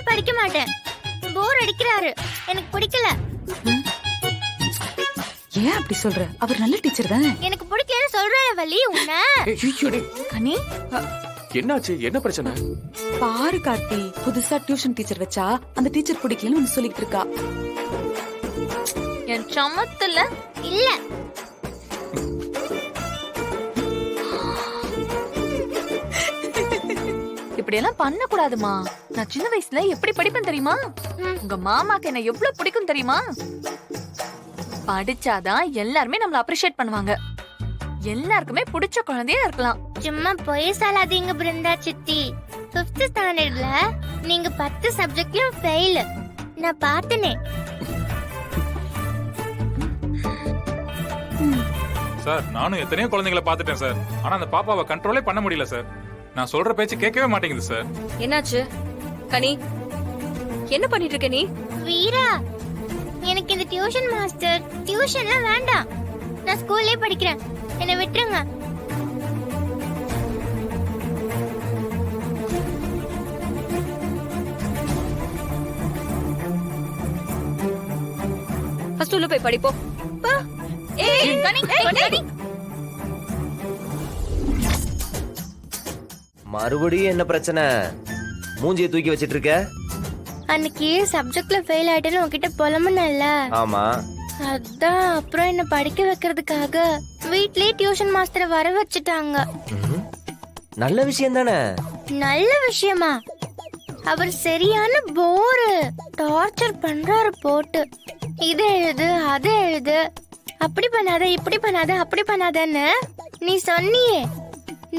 இனிமே படிக்க மாட்டேன். போர் அடிக்கிறாரு, எனக்கு பிடிக்கல. ஏன் அப்படி சொல்ற? அவர் நல்ல டீச்சர் தானே. எனக்கு பிடிக்கலன்னு சொல்றேன் வள்ளி உன்ன. கனி என்னாச்சு? என்ன பிரச்சனை? பாரு கார்த்தி, புதுசா டியூஷன் டீச்சர் வச்சா அந்த டீச்சர் பிடிக்கலன்னு வந்து சொல்லிட்டு இருக்கா. என் சமத்துல இல்ல. இப்படி எல்லாம் பண்ண கூடாதுமா. நான் சின்ன வயசுல எப்படி படிப்பேன் தெரியுமா? உங்க மாமாக்கு என்ன எவ்வளவு பிடிக்கும் தெரியுமா? படிச்சாதான் எல்லாருமே நம்மள அப்ரிஷியேட் பண்ணுவாங்க. எல்லாருக்குமே பிடிச்ச குழந்தையா இருக்கலாம். சும்மா பொய் சொல்லாதீங்க பிருந்தா சித்தி. 5th ஸ்டாண்டர்ட்ல நீங்க 10 சப்ஜெக்ட்லயும் ஃபெயில். நான் பார்த்தனே. சார், நானும் எத்தனையோ குழந்தைகளை பார்த்துட்டேன் சார். ஆனா அந்த பாப்பாவை கண்ட்ரோலே பண்ண முடியல சார். நான் சொல்ற பேச்சு கேட்கவே மாட்டேங்குது சார். என்னாச்சு கனி? என்ன பண்ணிட்டு இருக்க நீ? வீரா, எனக்கு இந்த டியூஷன் மாஸ்டர் டியூஷன்லாம் வேண்டாம். நான் ஸ்கூல்லே படிக்கிறேன், என்னை விட்டுருங்க. ஃபர்ஸ்ட் உள்ள போய் படிப்போ. ஏய் கனி, கனி. மறுபடியும் என்ன பிரச்சனை? மூஞ்சியை தூக்கி வச்சிட்டு இருக்க? அன்னைக்கு சப்ஜெக்ட்ல ஃபெயில் ஆயிட்டேன்னு உன்கிட்ட புலம்புனல்ல. ஆமா. அதான் அப்புறம் என்ன படிக்க வைக்கிறதுக்காக வீட்லயே டியூஷன் மாஸ்டரை வர வச்சுட்டாங்க. நல்ல விஷயம் தானே. நல்ல விஷயமா? அவர் சரியான போரு. டார்ச்சர் பண்றாரு போட்டு. இது எழுது, அது எழுது, அப்படி பண்ணாத, இப்படி பண்ணாத, அப்படி பண்ணாதன்னு நீ சொன்னியே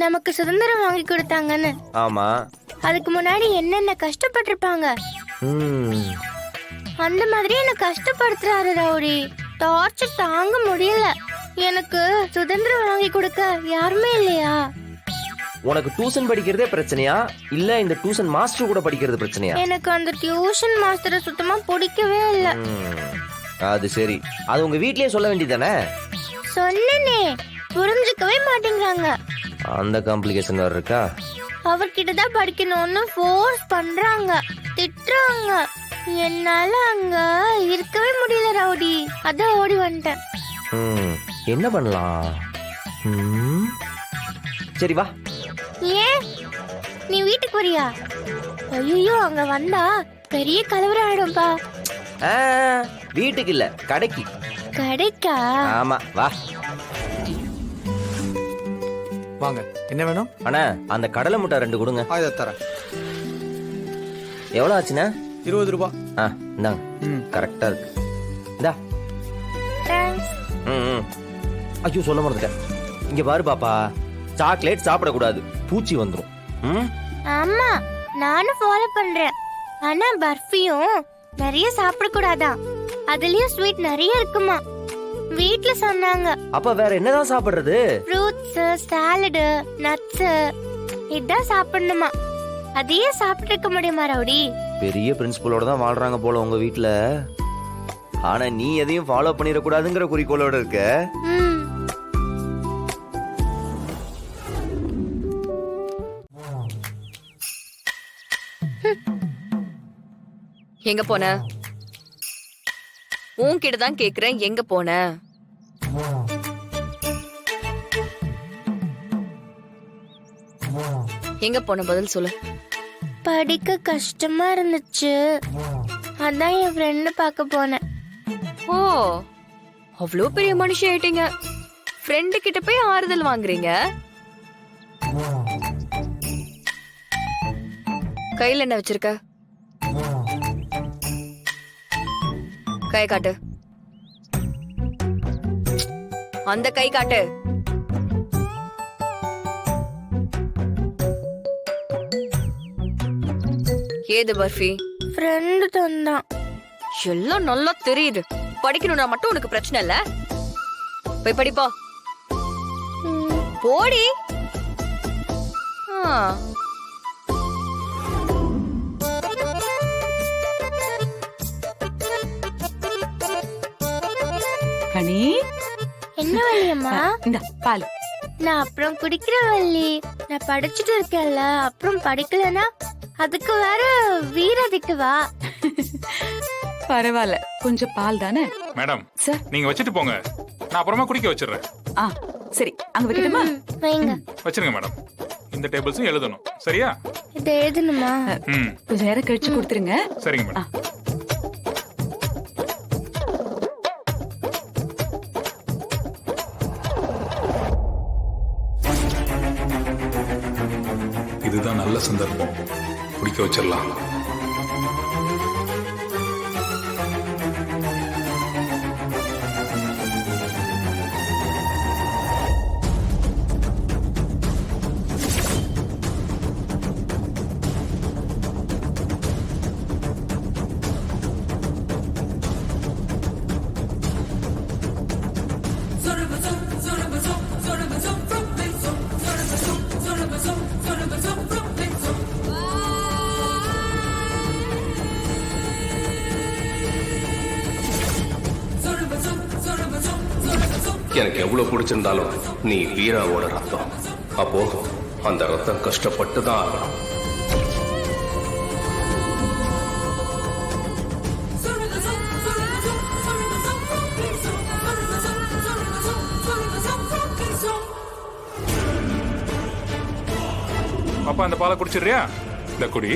நமக்கு சுதந்திரம் வாங்கி கொடுத்தாங்கன்னு. ஆமா. அதுக்கு முன்னாடி என்னென்ன கஷ்டப்பட்டிருப்பாங்க. அந்த மாதிரி என்ன கஷ்டப்படுத்துறாரு ரவுடி. டார்ச்சர் தாங்க முடியல. எனக்கு சுதந்திரம் வாங்கி கொடுக்க யாருமே இல்லையா? உனக்கு டியூஷன் படிக்கிறதே பிரச்சனையா இல்ல இந்த டியூஷன் மாஸ்டர் கூட படிக்கிறது பிரச்சனையா? எனக்கு அந்த டியூஷன் மாஸ்டரை சுத்தமா பிடிக்கவே இல்ல. அது சரி, அது உங்க வீட்லயே சொல்ல வேண்டியதானே? சொன்னனே, புரிஞ்சுக்கவே மாட்டேங்கிறாங்க. அந்த காம்ப்ளிகேஷன் வேற இருக்கா? அவர்கிட்ட தான் படிக்கணும்னு ஃபோர்ஸ் பண்றாங்க, திட்டுறாங்க. என்னால அங்க இருக்கவே முடியல ரவுடி. அதான் ஓடி வந்துட்டேன். என்ன பண்ணலாம்? சரி வா. ஏன் நீ வீட்டுக்கு வரியா? ஐயோ, அங்க வந்தா பெரிய கலவரம் ஆயிடும்பா. வீட்டுக்கு இல்ல, கடைக்கு. கடைக்கா? ஆமா வா. வாங்க, என்ன வேணும்? அண்ணா, அந்த கடலை முட்டை 2 கொடுங்க. இதை தரேன். எவ்வளவு ஆச்சுண்ணா? 20 ரூபாய். இந்தாங்க. கரெக்டா இருக்கு. இந்தா. தேங்க்ஸ். ஐயோ, சொல்ல மறந்துட்டேன். இங்க பாரு பாப்பா, சாக்லேட் சாப்பிடக்கூடாது, பூச்சி வந்துரும். ஆமா, நானும் ஃபாலோ பண்றேன். ஆனா பர்ஃபியும் நிறைய சாப்பிடக்கூடாதான். அதுலயும் ஸ்வீட் நிறைய இருக்குமா. வீட்ல சொன்னாங்க. அப்ப வேற என்னதான் சாப்பிடுறது? ஃப்ரூட்ஸ், சாலடு, நட்ஸ் இதான் சாப்பிடணுமா. அதையே சாப்பிட்டு இருக்க முடியுமா ரவுடி? பெரிய பிரின்சிபலோட தான் வாழ்றாங்க போல உங்க வீட்ல. ஆனா நீ எதையும் ஃபாலோ பண்ணிடக்கூடாதுங்கிற குறிக்கோளோட இருக்க. எங்க போன? உன்கிட்ட தான் கேக்குறேன், எங்க போன? எங்க போன பதில் சொல்லு. படிக்க கஷ்டமா இருந்துச்சு, அதான் என் ஃப்ரெண்ட் பார்க்க போனேன். ஓ, அவ்வளோ பெரிய மனுஷி ஆயிட்டீங்க. ஃப்ரெண்டு கிட்ட போய் ஆறுதல் வாங்குறீங்க. கையில என்ன வச்சிருக்க? கை காட்டு. அந்த கை காட்டு. ஏது பர்ஃபி? ஃப்ரெண்டு தந்தான். எல்லாம் நல்லா தெரியுது. படிக்கணும்னா மட்டும் உனக்கு பிரச்சனை இல்ல. போய் படிப்போ. போடி. கனி, என்ன வள்ளியம்மா? இந்த பால். நான் அப்புறம் குடிக்கிற வள்ளி. நான் படிச்சுட்டு இருக்கேன்ல, அப்புறம் படிக்கலனா அதுக்கு வேற வீரா திட்டுவா. பரவாயில்ல, கொஞ்சம் பால் தானே. Madam sir. நீங்க வச்சுட்டு போங்க, நான் அப்புறமா குடிக்க வச்சிடுறேன். ஆ சரி, அங்க வைக்கட்டுமா? வைங்க. வச்சிருங்க மேடம். இந்த டேபிள்ஸும் எழுதணும், சரியா? இது எழுதணுமா? ம் கொஞ்சம் நேரம் கழிச்சு கொடுத்துருங்க. சரிங்க மேடம். இதுதான் நல்ல சந்தர்ப்பம், குடிக்க வச்சிடலாம். எனக்கு எவ்வளவு பிடிச்சிருந்தாலும் நீ வீராவோட ரத்தம். அப்போ அந்த ரத்தம் கஷ்டப்பட்டு தான் ஆகணும். பாப்பா அந்த பாலை குடிச்சிடுறியா? இந்த குடி.